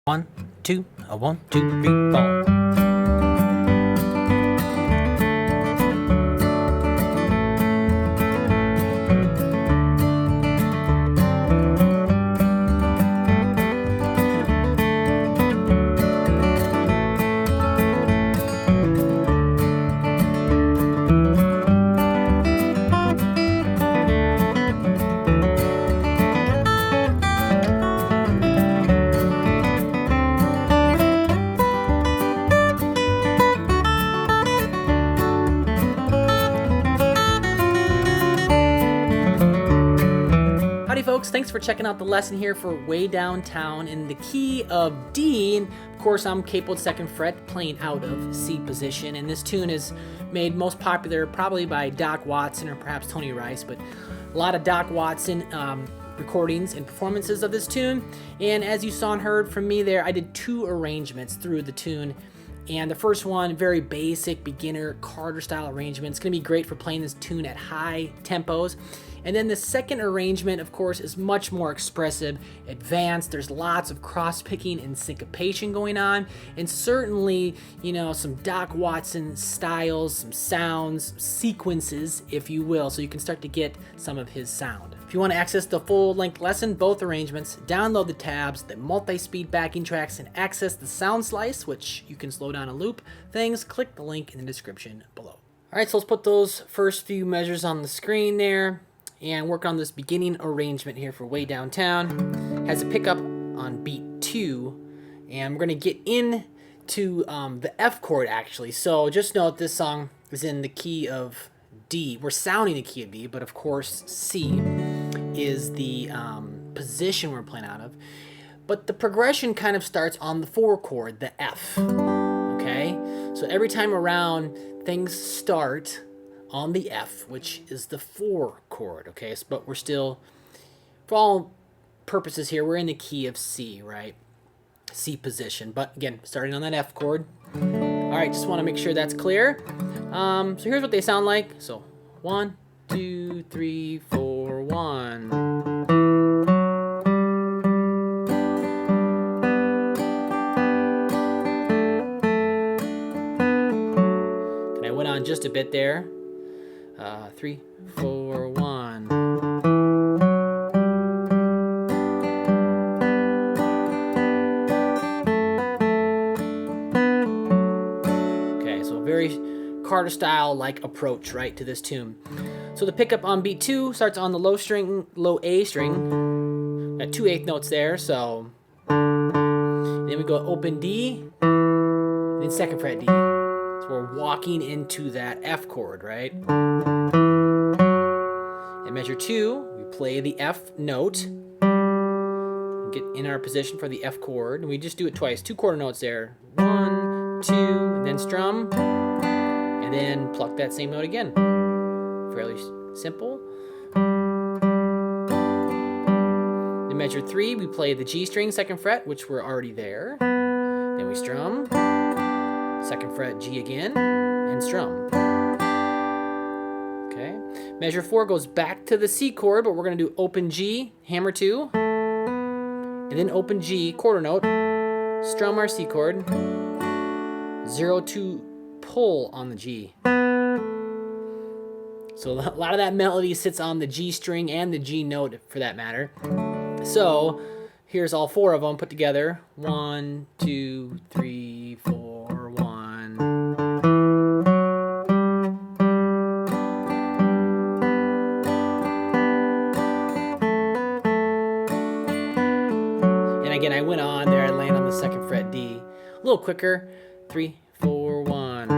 One, two, a 1, 2, 3, 4. Howdy folks, thanks for checking out the lesson here for Way Downtown in the key of D. And of course, I'm capoed 2nd fret playing out of C position, and this tune is made most popular probably by Doc Watson or perhaps Tony Rice, but a lot of Doc Watson recordings and performances of this tune. And as you saw and heard from me there, I did 2 arrangements through the tune. And the first one, very basic beginner Carter style arrangement. It's going to be great for playing this tune at high tempos. And then the second arrangement, of course, is much more expressive, advanced. There's lots of cross-picking and syncopation going on. And certainly, some Doc Watson styles, some sounds, sequences, if you will, so you can start to get some of his sound. If you want to access the full-length lesson, both arrangements, download the tabs, the multi-speed backing tracks, and access the sound slice, which you can slow down and loop things, click the link in the description below. All right, so let's put those first few measures on the screen there and work on this beginning arrangement here for Way Downtown. Has a pickup on beat 2, and we're going to get into the F chord actually. So just note this song is in the key of D. We're sounding the key of D, but of course C is the position we're playing out of. But the progression kind of starts on the 4 chord, the F. Okay? So every time around, things start on the F, which is the 4 chord, okay? But we're still, for all purposes here, we're in the key of C, right? C position, but again, starting on that F chord. All right, just want to make sure that's clear. So here's what they sound like. So 1, 2, 3, 4, 1. And I went on just a bit there. 3, 4, 1. Okay, so very Carter style like approach, right, to this tune. So the pickup on beat 2 starts on the low A string. Got 2 8th notes there, so then we go open D, then 2nd fret D. So we're walking into that F chord, right? In measure 2, we play the F note, get in our position for the F chord, and we just do it twice, 2 quarter notes there. 1, 2, and then strum, and then pluck that same note again. Fairly simple. In measure 3, we play the G string, 2nd fret, which we're already there. Then we strum, 2nd fret, G again, and strum. Okay. Measure 4 goes back to the C chord, but we're going to do open G, hammer 2, and then open G, quarter note, strum our C chord, 0 2 pull on the G. So a lot of that melody sits on the G string and the G note for that matter. So here's all 4 of them put together. 1, 2, 3, 4, 1. And again, I went on there, I land on the 2nd fret D. A little quicker. 3, 4, 1.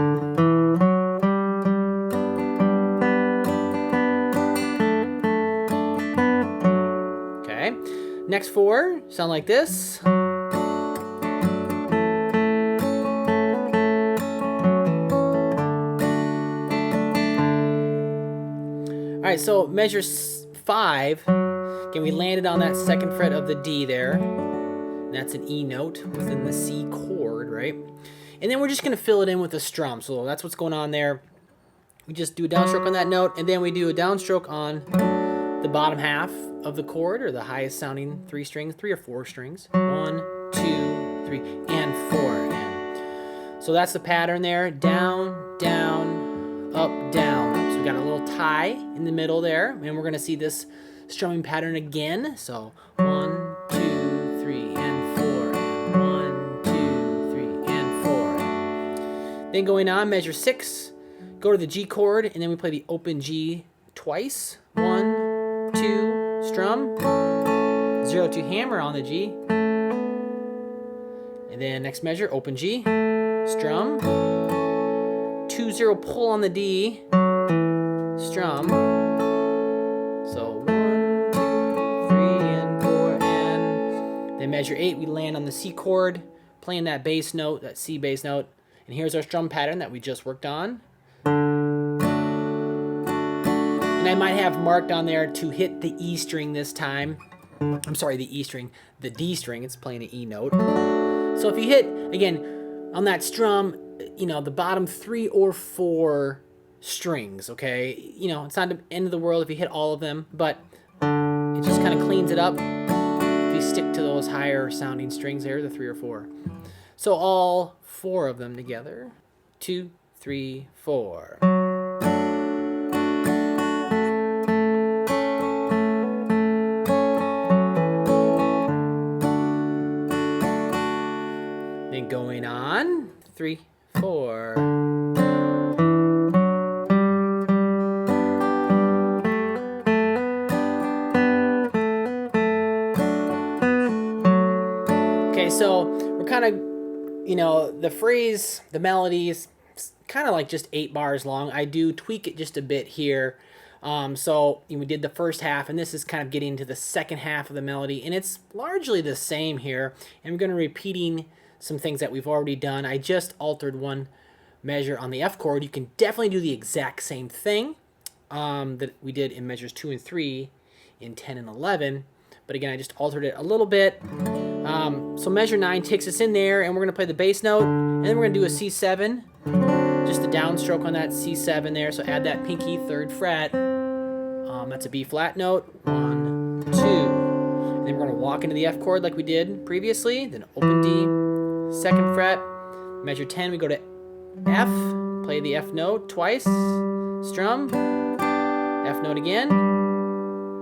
Okay. Next 4 sound like this. All right, so measure 5. Again, we landed on that 2nd fret of the D there. And that's an E note within the C chord, right? And then we're just going to fill it in with a strum. So that's what's going on there. We just do a downstroke on that note, and then we do a downstroke on the bottom half of the chord, or the highest sounding 3 strings, 3 or 4 strings. 1, 2, So that's the pattern there. Down, down, up, down. So we got a little tie in the middle there, and we're gonna see this strumming pattern again. So 1, 2, 3, and 4. 1, 2, 3, and 4. Then going on, measure 6, go to the G chord, and then we play the open G twice. 1, 2, strum. 0, 2 hammer on the G. And then next measure, open G, strum. 2, 0 pull on the D, strum. So 1, 2, 3, and 4, and then measure 8. We land on the C chord, playing that bass note, that C bass note. And here's our strum pattern that we just worked on. And I might have marked on there to hit the E string this time. I'm sorry, the E string, the D string. It's playing an E note. So if you hit, again, on that strum, you know, the bottom 3 or 4 strings, okay? You know, it's not the end of the world if you hit all of them, but it just kind of cleans it up if you stick to those higher sounding strings there, the 3 or 4. So all 4 of them together. 2, 3, 4. Then going on, 3, 4. Okay, so we're kind of, you know, the phrase, the melody is kind of like just 8 bars long. I do tweak it just a bit here. So we did the first half, and this is kind of getting to the second half of the melody, and it's largely the same here. And we're going to repeating some things that we've already done. I just altered one measure on the F chord. You can definitely do the exact same thing that we did in measures 2 and 3 in 10 and 11. But again, I just altered it a little bit. So measure 9 takes us in there, and we're going to play the bass note, and then we're going to do a C7, just a downstroke on that C7 there. So add that pinky 3rd fret. That's a B flat note. 1, 2. And then we're going to walk into the F chord like we did previously. Then open D, 2nd fret. Measure 10. We go to F. Play the F note twice. Strum. F note again.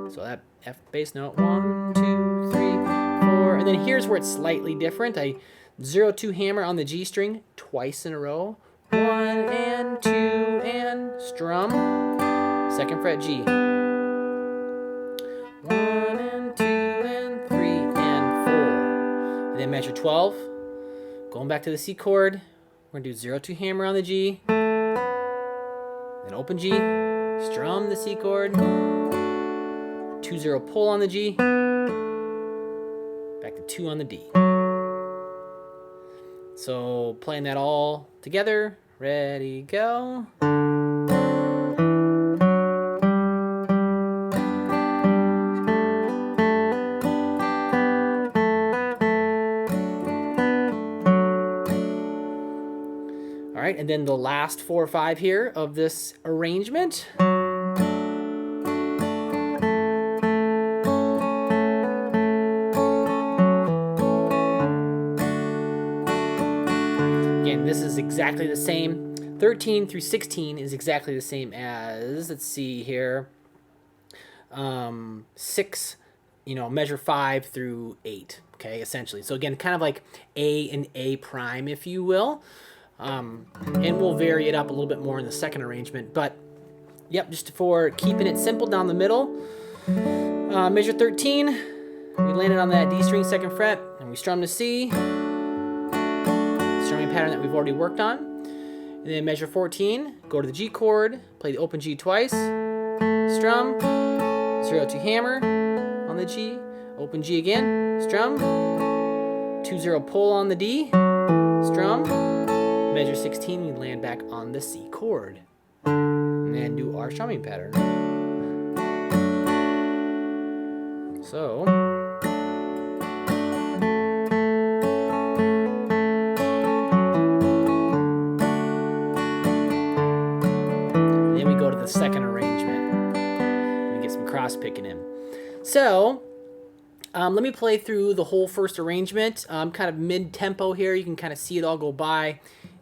So that F bass note. 1, 2, 3, 4. And then here's where it's slightly different. I 0, 2 hammer on the G string twice in a row. 1 and 2 and strum. 2nd fret G. 1 and 2 and 3 and 4. And then measure 12. Going back to the C chord. We're going to do 0, 2 hammer on the G. Then open G. Strum the C chord. 2, 0 pull on the G. Back to 2 on the D. So playing that all together. Ready, go. All right, and then the last 4 or 5 here of this arrangement. Again, this is exactly the same. 13 through 16 is exactly the same as, let's see here, 6, measure 5 through 8, okay, essentially. So again, kind of like A and A prime, if you will. And we'll vary it up a little bit more in the second arrangement. But, yep, just for keeping it simple down the middle. Measure 13, we landed on that D string 2nd fret, and we strum the C. Strumming pattern that we've already worked on. And then measure 14, go to the G chord, play the open G twice, strum, 0, 2 hammer on the G, open G again, strum, 2, 0 pull on the D, strum, measure 16, we land back on the C chord, and then do our strumming pattern. So, then we go to the second arrangement, and get some cross picking in. So, let me play through the whole first arrangement, kind of mid-tempo here. You can kind of see it all go by.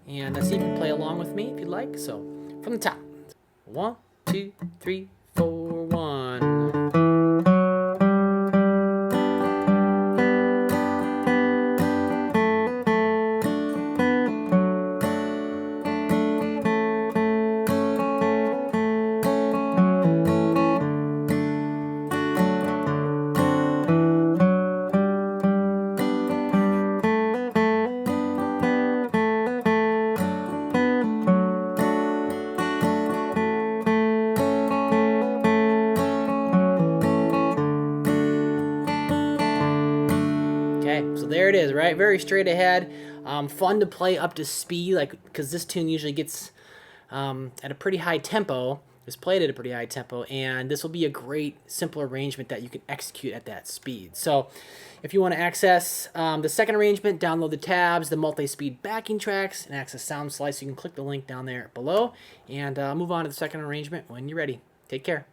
and see if you can play along with me if you'd like. So from the top, 1, 2, 3, 4, 1. Okay, so there it is, right? Very straight ahead. Fun to play up to speed, like because this tune usually gets at a pretty high tempo. It's played at a pretty high tempo, and this will be a great, simple arrangement that you can execute at that speed. So, if you want to access the second arrangement, download the tabs, the multi-speed backing tracks, and access Sound Slice. You can click the link down there below, and move on to the second arrangement when you're ready. Take care.